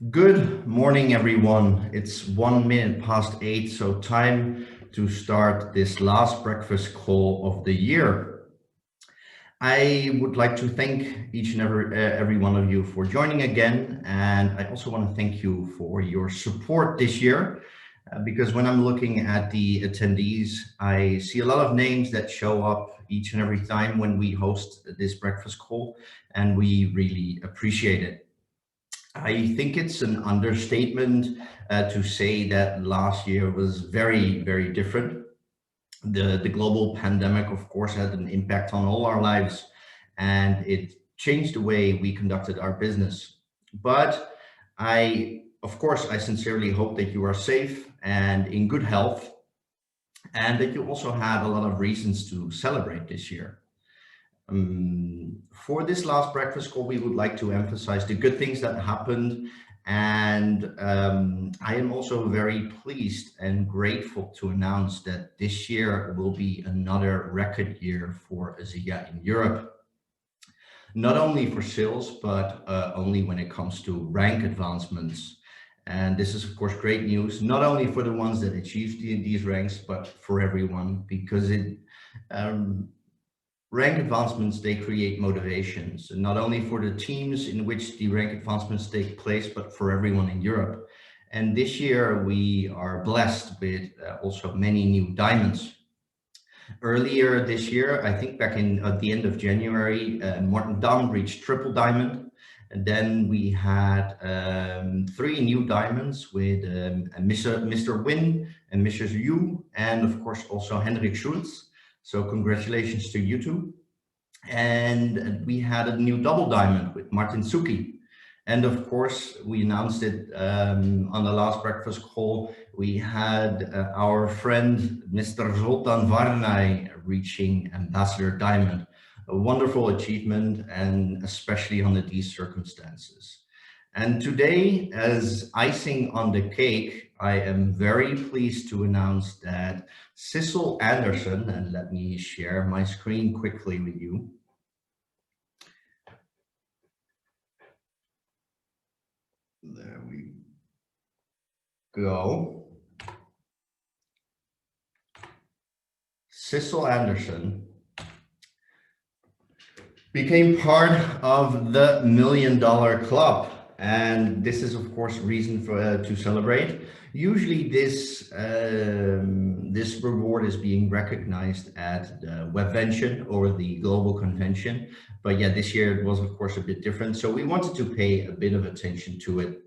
Good morning, everyone. It's 1 minute past 8, so time to start this last breakfast call of the year. I would like to thank each and every one of you for joining again, and I also want to thank you for your support this year. Because when I'm looking at the attendees, I see a lot of names that show up each and every time when we host this breakfast call, and we really appreciate it. I think it's an understatement to say that last year was very, very different. The global pandemic, of course, had an impact on all our lives, and it changed the way we conducted our business. But of course, I sincerely hope that you are safe and in good health, and that you also had a lot of reasons to celebrate this year. For this last breakfast call, we would like to emphasize the good things that happened. And I am also very pleased and grateful to announce that this year will be another record year for ASEA in Europe. Not only for sales, but only when it comes to rank advancements. And this is, of course, great news, not only for the ones that achieved these ranks, but for everyone, because rank advancements, they create motivations, and not only for the teams in which the rank advancements take place, but for everyone in Europe. And this year we are blessed with also many new diamonds. Earlier this year, I think back at the end of January, Martin Dam reached triple diamond. And then we had 3 new diamonds with Mr. Win and Mrs. Yu, and of course also Hendrik Schulz. So congratulations to you two. And we had a new double diamond with Martin Suki. And of course, we announced it on the last breakfast call. We had our friend, Mr. Zoltan Varnay, reaching Ambassador Diamond. A wonderful achievement, and especially under these circumstances. And today, as icing on the cake, I am very pleased to announce that Sissel Anderson, and let me share my screen quickly with you. There we go. Sissel Anderson became part of the $1 Million Club. And this is, of course, reason to celebrate. Usually this reward is being recognized at the Webvention or the Global Convention. But yeah, this year it was, of course, a bit different. So we wanted to pay a bit of attention to it.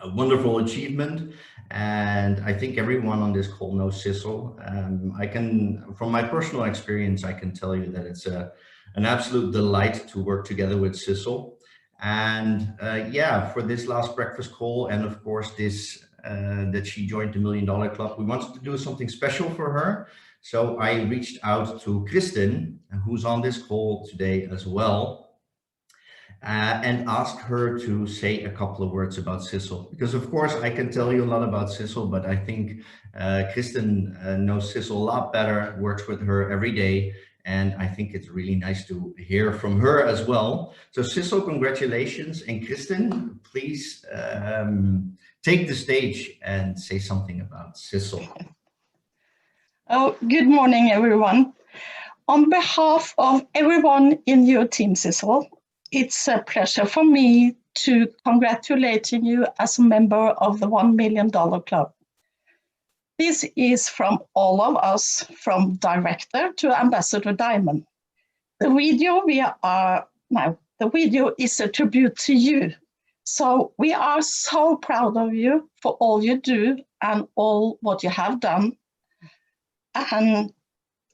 A wonderful achievement. And I think everyone on this call knows Sissel. From my personal experience, I can tell you that it's an absolute delight to work together with Sissel. And yeah, for this last breakfast call, and of course this that she joined the $1 Million Club, we wanted to do something special for her. So I reached out to Kristen, who's on this call today as well, and asked her to say a couple of words about Sissel. Because of course I can tell you a lot about Sissel, but I think Kristen knows Sissel a lot better, works with her every day. And I think it's really nice to hear from her as well. So Sissel, congratulations. And Kristen, please take the stage and say something about Sissel. Oh, good morning, everyone. On behalf of everyone in your team, Sissel, it's a pleasure for me to congratulate you as a member of the $1 Million Club. This is from all of us, from director to Ambassador Diamond. The video is a tribute to you. So we are so proud of you for all you do and all what you have done. And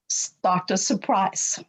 start a surprise.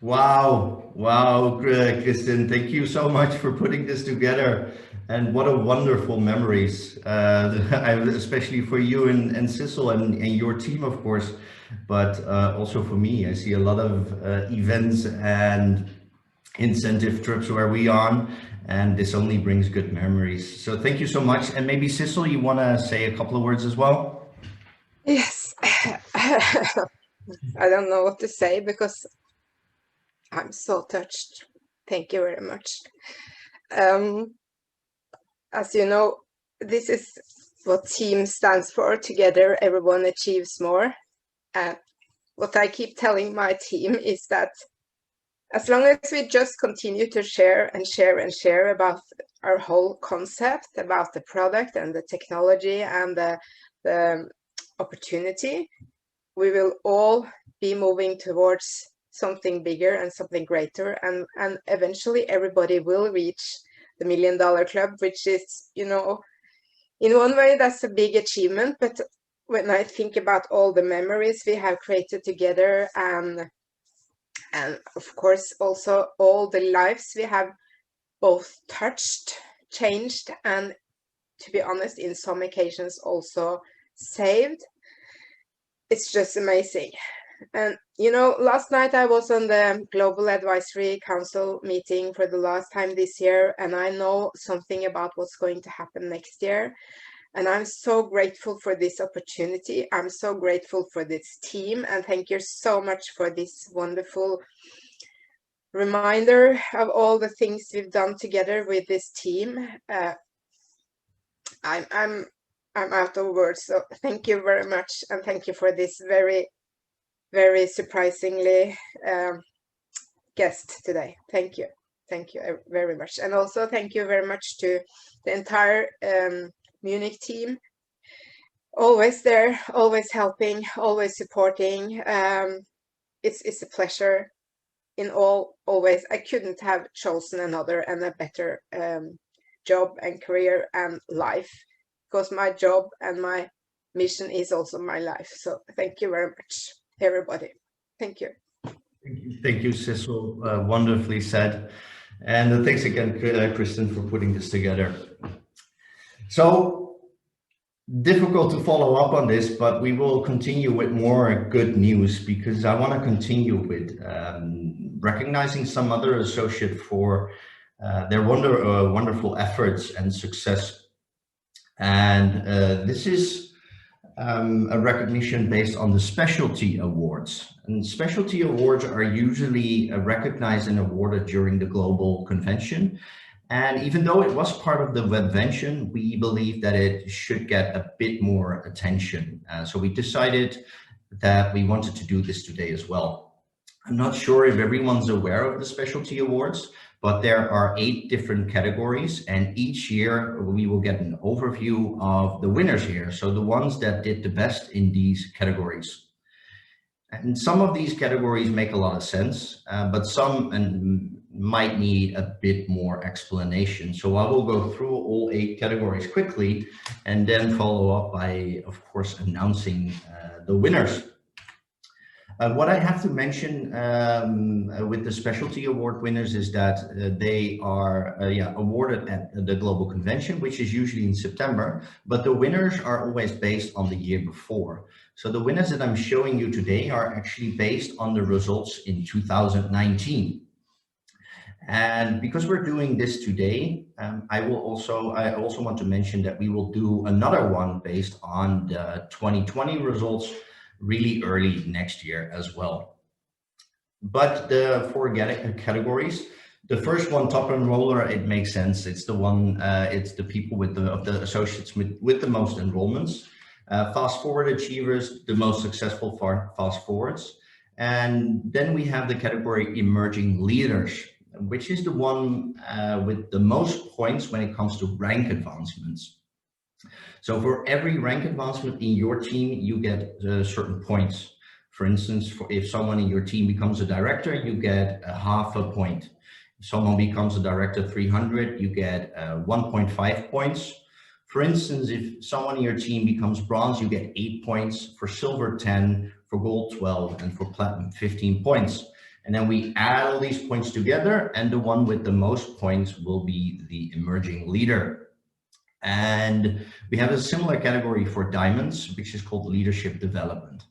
Wow, Kristen, thank you so much for putting this together. And what a wonderful memories, especially for you and Sissel and your team, of course, but also for me. I see a lot of events and incentive trips where we on, and this only brings good memories. So thank you so much. And maybe Sissel, you want to say a couple of words as well? Yes. I don't know what to say because I'm so touched. Thank you very much. As you know, this is what team stands for. Together, everyone achieves more. And what I keep telling my team is that as long as we just continue to share and share and share about our whole concept, about the product and the technology and the opportunity, we will all be moving towards something bigger and something greater, and eventually everybody will reach the $1 Million Club, which is, you know, in one way that's a big achievement, but when I think about all the memories we have created together, and of course also all the lives we have both touched, changed, and to be honest, in some occasions also saved, it's just amazing. And you know, last night I was on the Global Advisory Council meeting for the last time this year, and I know something about what's going to happen next year. And I'm so grateful for this opportunity. I'm so grateful for this team, and thank you so much for this wonderful reminder of all the things we've done together with this team. I'm out of words, so thank you very much, and thank you for this very surprisingly guest today. Thank you very much, and also thank you very much to the entire Munich team. Always there, always helping, always supporting. It's a pleasure in always. I couldn't have chosen another and a better job and career and life, because my job and my mission is also my life. So thank you very much, everybody. Thank you. Thank you, Sissel. Wonderfully said. And thanks again, Kristen, for putting this together. So difficult to follow up on this, but we will continue with more good news, because I want to continue with recognizing some other associate for their wonderful efforts and success. And this is a recognition based on the specialty awards. And specialty awards are usually recognized and awarded during the global convention. And even though it was part of the webvention, we believe that it should get a bit more attention. So we decided that we wanted to do this today as well. I'm not sure if everyone's aware of the specialty awards, but there are 8 different categories, and each year we will get an overview of the winners here. So the ones that did the best in these categories. And some of these categories make a lot of sense, but some might need a bit more explanation. So I will go through all 8 categories quickly and then follow up by, of course, announcing the winners. What I have to mention with the specialty award winners is that they are awarded at the global convention, which is usually in September, but the winners are always based on the year before. So the winners that I'm showing you today are actually based on the results in 2019. And because we're doing this today, I also want to mention that we will do another one based on the 2020 results really early next year as well. But the 4 categories, the first one, top enroller, it makes sense. It's the one, it's the people with the associates with the most enrollments. Fast forward achievers, the most successful fast forwards. And then we have the category emerging leaders, which is the one with the most points when it comes to rank advancements. So for every rank advancement in your team, you get certain points. For instance, if someone in your team becomes a director, you get a half a point. If someone becomes a director 300, you get 1.5 points. For instance, if someone in your team becomes bronze, you get 8 points, for silver 10, for gold 12, and for platinum 15 points. And then we add all these points together, and the one with the most points will be the emerging leader. And we have a similar category for diamonds, which is called leadership development.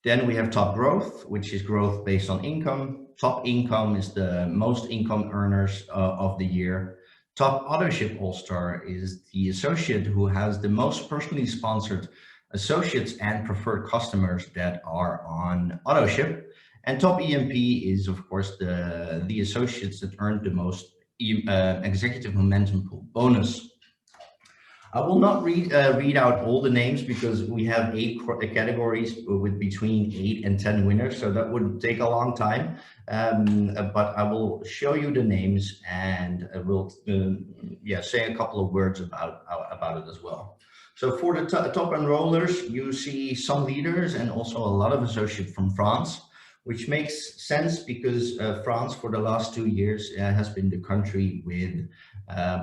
Then we have top growth, which is growth based on income. Top income is the most income earners of the year. Top Autoship All-Star is the associate who has the most personally sponsored associates and preferred customers that are on Autoship. And top EMP is, of course, the associates that earned the most executive momentum pool bonus. I will not read out all the names because we have 8 categories with between 8 and 10 winners, so that would take a long time. But I will show you the names, and I will say a couple of words about it as well. So for the top enrollers, you see some leaders and also a lot of associates from France, which makes sense because France for the last 2 years has been the country with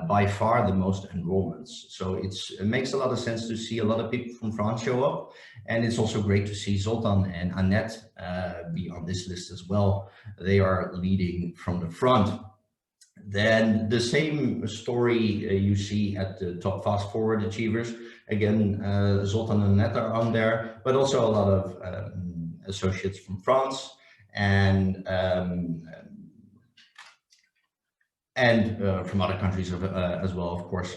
by far the most enrollments. So it makes a lot of sense to see a lot of people from France show up. And it's also great to see Zoltan and Annette be on this list as well. They are leading from the front. Then the same story you see at the top fast forward achievers. Again, Zoltan and Annette are on there, but also a lot of associates from France and from other countries as well, of course.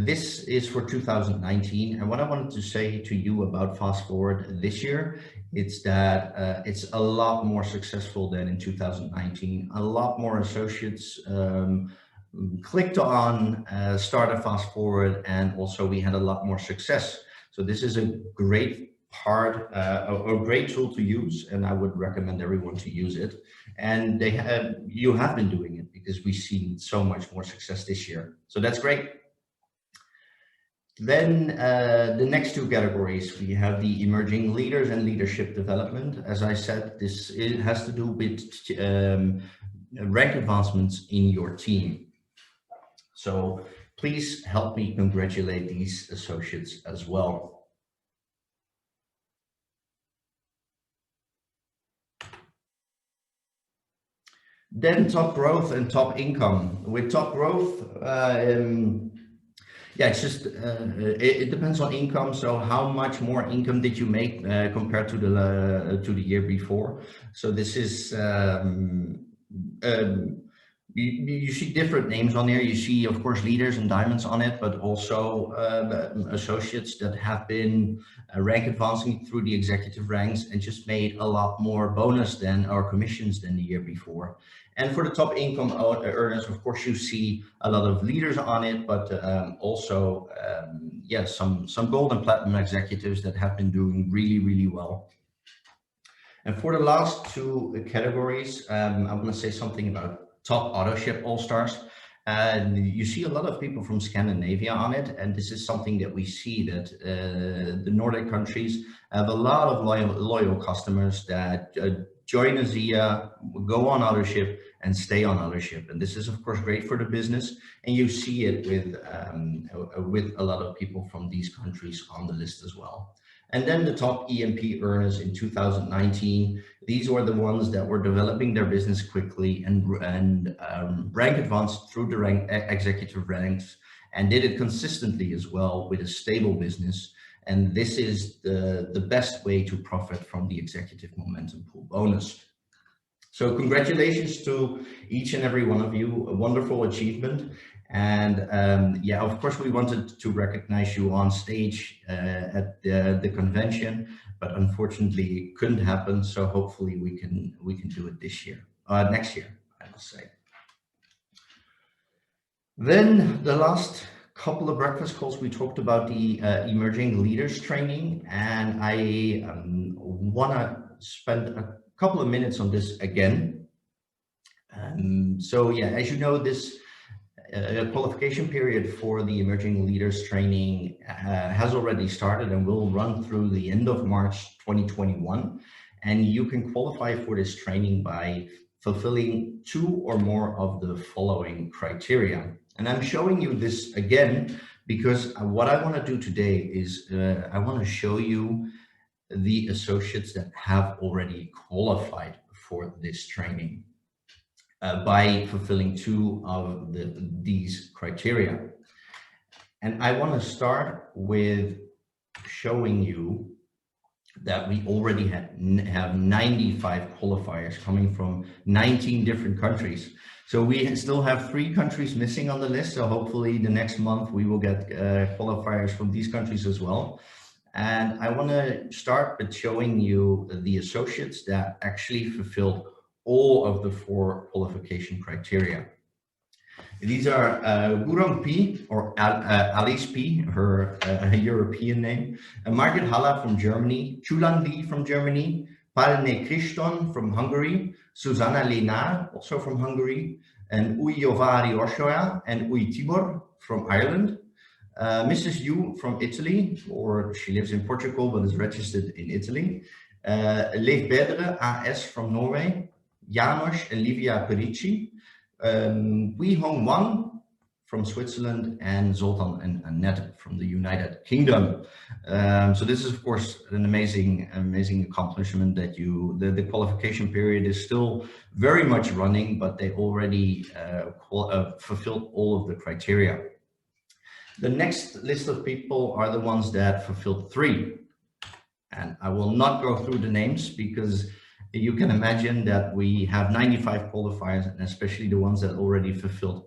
This is for 2019, and what I wanted to say to you about Fast Forward this year, it's that it's a lot more successful than in 2019. A lot more associates clicked on start a Fast Forward, and also we had a lot more success. So this is a great part, a great tool to use, and I would recommend everyone to use it. And you have been doing it because we've seen so much more success this year. So that's great. Then the next 2 categories, we have the emerging leaders and leadership development. As I said, it has to do with rank advancements in your team. So please help me congratulate these associates as well. Then top growth and top income. With top growth, it's just it depends on income. So how much more income did you make compared to the year before? So this is you see different names on there. You see, of course, leaders and diamonds on it, but also associates that have been rank advancing through the executive ranks and just made a lot more bonus than or commissions than the year before. And for the top income earners, of course, you see a lot of leaders on it, but also some gold and platinum executives that have been doing really, really well. And for the last 2 categories, I want to say something about top Autoship All-Stars. And you see a lot of people from Scandinavia on it, and this is something that we see that the Nordic countries have a lot of loyal customers that join ASEA, go on Autoship, and stay on Autoship. And this is, of course, great for the business, and you see it with a lot of people from these countries on the list as well. And then the top EMP earners in 2019, these were the ones that were developing their business quickly and rank advanced through the executive ranks, and did it consistently as well with a stable business. And this is the best way to profit from the executive momentum pool bonus. So congratulations to each and every one of you, a wonderful achievement. And of course, we wanted to recognize you on stage at the convention, but unfortunately it couldn't happen. So hopefully we can do it this year, next year, I must say. Then the last couple of breakfast calls, we talked about the Emerging Leaders Training, and I want to spend a couple of minutes on this again. As you know, this qualification period for the Emerging Leaders Training has already started and will run through the end of March 2021. And you can qualify for this training by fulfilling 2 or more of the following criteria. And I'm showing you this again because what I want to do today is I want to show you the associates that have already qualified for this training by fulfilling 2 of these criteria. And I want to start with showing you that we already have 95 qualifiers coming from 19 different countries. So we still have 3 countries missing on the list. So hopefully the next month we will get qualifiers from these countries as well. And I want to start with showing you the associates that actually fulfilled all of the 4 qualification criteria. These are Gurong P, or Alice P, her European name, Margit Halla from Germany, Chulan Li from Germany, Palne Kriston from Hungary, Susanna Lena, also from Hungary, and Uy Jovari Oshoya and Uy Tibor from Ireland, Mrs. Yu from Italy, or she lives in Portugal but is registered in Italy, Leif Bedre AS from Norway, Janos and Livia Perici, Wei Hong Wang from Switzerland, and Zoltan and Annette from the United Kingdom. So this is of course an amazing accomplishment that the qualification period is still very much running, but they already fulfilled all of the criteria. The next list of people are the ones that fulfilled 3. And I will not go through the names because you can imagine that we have 95 qualifiers, and especially the ones that already fulfilled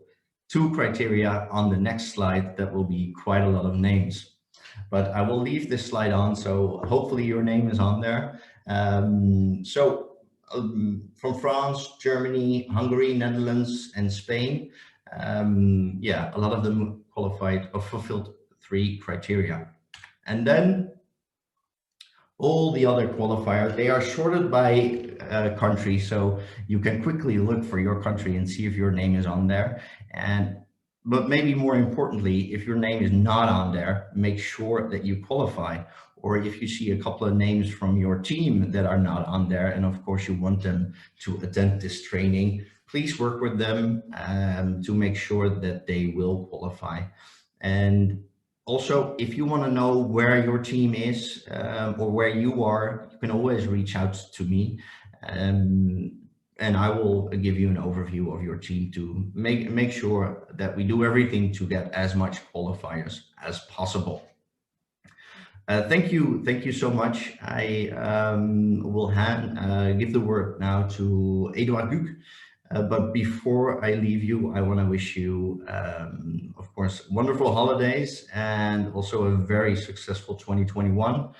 2 criteria on the next slide. That will be quite a lot of names, but I will leave this slide on, so hopefully your name is on there. From France, Germany, Hungary, Netherlands, and Spain, yeah, a lot of them qualified or fulfilled 3 criteria. And then all the other qualifiers, they are sorted by country, so you can quickly look for your country and see if your name is on there. But maybe more importantly, if your name is not on there, make sure that you qualify. Or if you see a couple of names from your team that are not on there, and of course you want them to attend this training, please work with them to make sure that they will qualify. And also, if you want to know where your team is or where you are, you can always reach out to me, and I will give you an overview of your team to make sure that we do everything to get as much qualifiers as possible. Thank you so much. I will give the word now to Eduard Luc. But before I leave you, I want to wish you, of course, wonderful holidays and also a very successful 2021.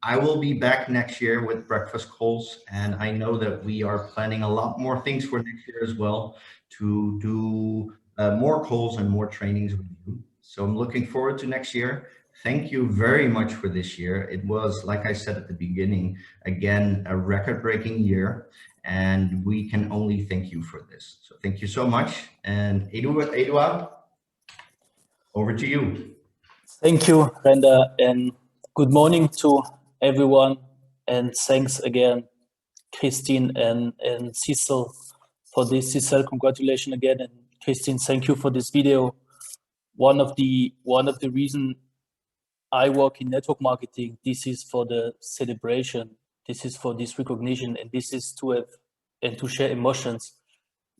I will be back next year with breakfast calls, and I know that we are planning a lot more things for next year as well to do more calls and more trainings with you. So I'm looking forward to next year. Thank you very much for this year. It was, like I said at the beginning, again, a record-breaking year, and we can only thank you for this. So thank you so much. And Eduard, over to you. Thank you, Renda, and good morning to everyone. And thanks again, Christine and Cecil, for this. Cecil, congratulations again, and Christine, thank you for this video. One of the reasons I work in network marketing, this is for the celebration, this is for this recognition, and this is to have and to share emotions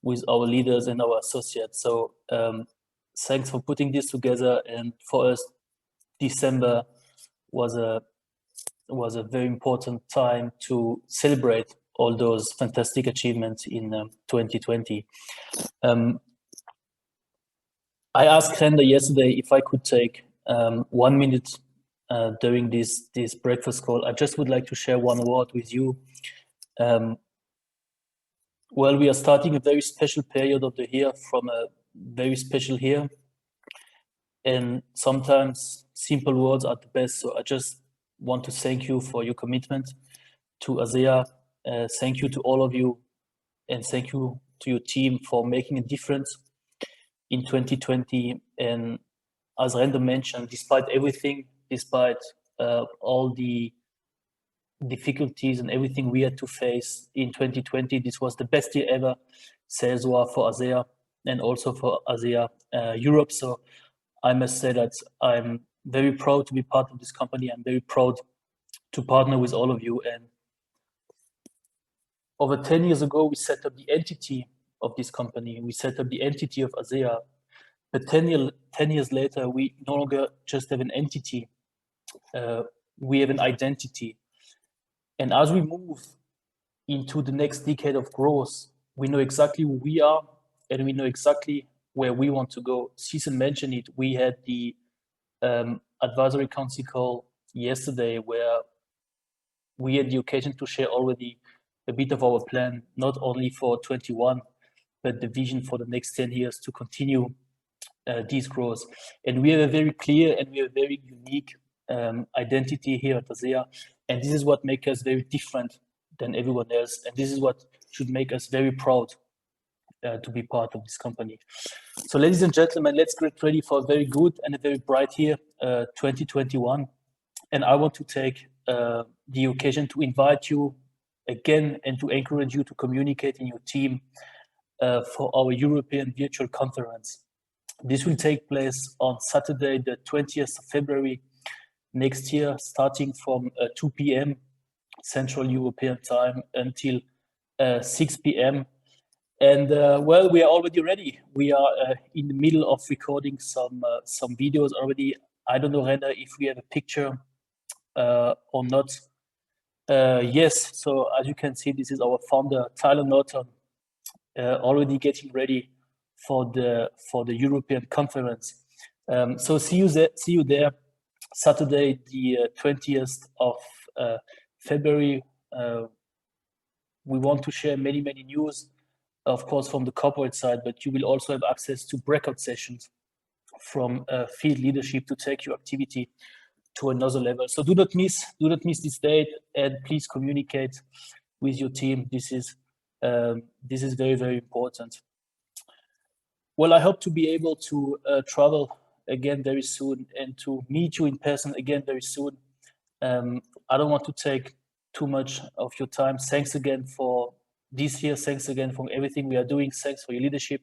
with our leaders and our associates. So thanks for putting this together. And for us, December was a very important time to celebrate all those fantastic achievements in 2020. I asked Renda yesterday if I could take 1 minute during this breakfast call. I just would like to share one word with you. Well, we are starting a very special period of the year from a very special year, and sometimes simple words are the best. So I just want to thank you for your commitment to ASEA. Thank you to all of you, and thank you to your team for making a difference in 2020. And as Renda mentioned, despite everything, despite all the difficulties and everything we had to face in 2020, this was the best year ever, sales-wise, for ASEA and also for ASEA Europe. So I must say that I'm very proud to be part of this company. I'm very proud to partner with all of you. And over 10 years ago, we set up the entity of this company. We set up the entity of ASEA. But 10 years later, we no longer just have an entity. We have an identity. And as we move into the next decade of growth, we know exactly who we are, and we know exactly where we want to go. Cecil mentioned it. We had the advisory council call yesterday, where we had the occasion to share already a bit of our plan, not only for 21, but the vision for the next 10 years to continue these growth. And we have a very clear and we have a very unique identity here at ASEA. And this is what makes us very different than everyone else. And this is what should make us very proud to be part of this company. So ladies and gentlemen, let's get ready for a very good and a very bright year, 2021. And I want to take the occasion to invite you again and to encourage you to communicate in your team for our European virtual conference. This will take place on Saturday, the 20th of February next year, starting from 2 p.m. Central European time until 6 p.m. And well, we are already ready. We are in the middle of recording some videos already. I don't know, Rena, if we have a picture or not. Yes, so as you can see, this is our founder, Tyler Norton, already getting ready for the European conference. So see you there, Saturday, the 20th of February. We want to share many news, of course, from the corporate side, but you will also have access to breakout sessions from field leadership to take your activity to another level. So do not miss this date, and please communicate with your team. This is very important. Well, I hope to be able to travel again very soon and to meet you in person again very soon. I don't want to take too much of your time. Thanks again for this year. Thanks again for everything we are doing. Thanks for your leadership.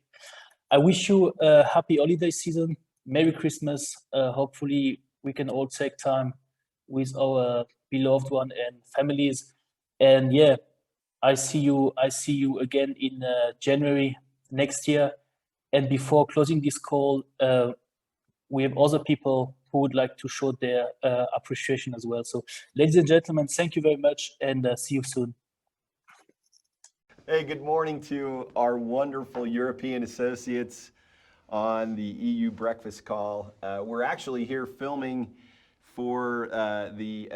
I wish you a happy holiday season. Merry Christmas. Hopefully we can all take time with our beloved one and families. And yeah, I see you again in January next year. And before closing this call, we have other people who would like to show their appreciation as well. So ladies and gentlemen, thank you very much, and see you soon. Hey, good morning to our wonderful European associates on the EU breakfast call. We're actually here filming for the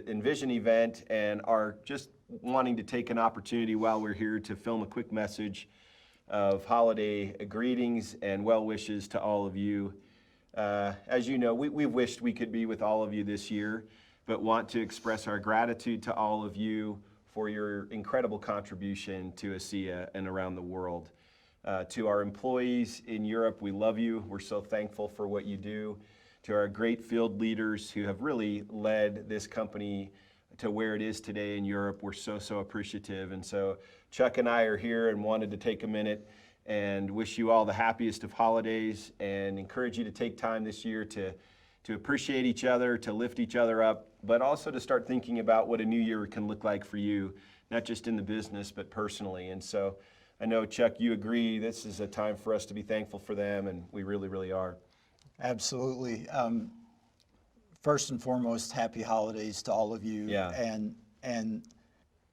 Envision event and are just wanting to take an opportunity while we're here to film a quick message of holiday greetings and well wishes to all of you. As you know, we wished we could be with all of you this year, but want to express our gratitude to all of you for your incredible contribution to ASEA and around the world. To our employees in Europe, we love you. We're so thankful for what you do. To our great field leaders who have really led this company to where it is today in Europe, we're so appreciative. And so Chuck and I are here and wanted to take a minute and wish you all the happiest of holidays and encourage you to take time this year to appreciate each other, to lift each other up, but also to start thinking about what a new year can look like for you, not just in the business, but personally. And so I know, Chuck, you agree this is a time for us to be thankful for them, and we really are. Absolutely. First and foremost, happy holidays to all of you. Yeah. And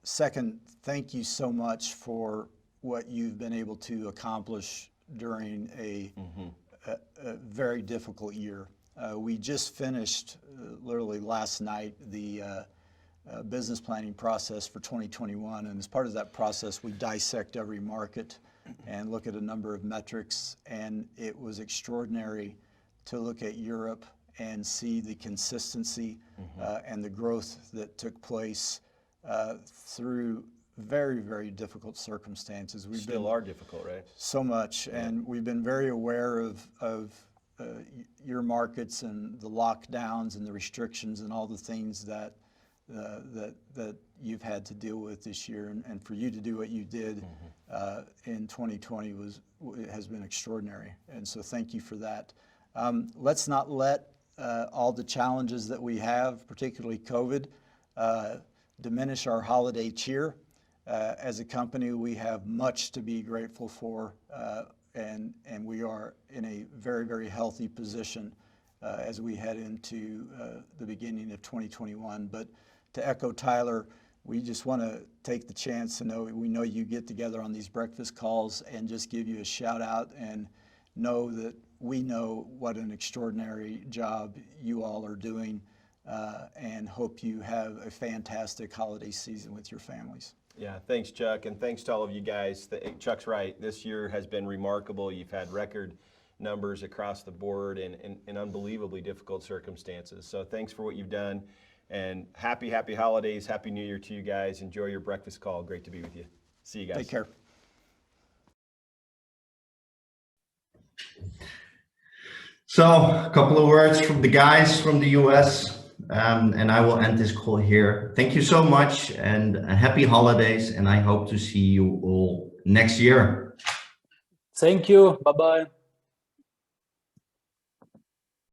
second, thank you so much for what you've been able to accomplish during a very difficult year. We just finished, literally last night, the business planning process for 2021. And as part of that process, we dissect every market and look at a number of metrics. And it was extraordinary to look at Europe and see the consistency and the growth that took place through very difficult circumstances. We still are difficult, right? So much, yeah. And we've been very aware of your markets and the lockdowns and the restrictions and all the things that you've had to deal with this year. And for you to do what you did in 2020 has been extraordinary. And so thank you for that. Let's not let all the challenges that we have, particularly COVID, diminish our holiday cheer. As a company, we have much to be grateful for, and we are in a very, very healthy position as we head into the beginning of 2021. But to echo Tyler, we just want to take the chance to know, we know you get together on these breakfast calls, and just give you a shout out and know that we know what an extraordinary job you all are doing, and hope you have a fantastic holiday season with your families. Yeah, thanks, Chuck, and thanks to all of you guys. Chuck's right. This year has been remarkable. You've had record numbers across the board in unbelievably difficult circumstances. So thanks for what you've done, and happy holidays, happy New Year to you guys. Enjoy your breakfast call. Great to be with you. See you guys. Take care. So a couple of words from the guys from the US, and I will end this call here. Thank you so much, and happy holidays, and I hope to see you all next year. Thank you. Bye-bye.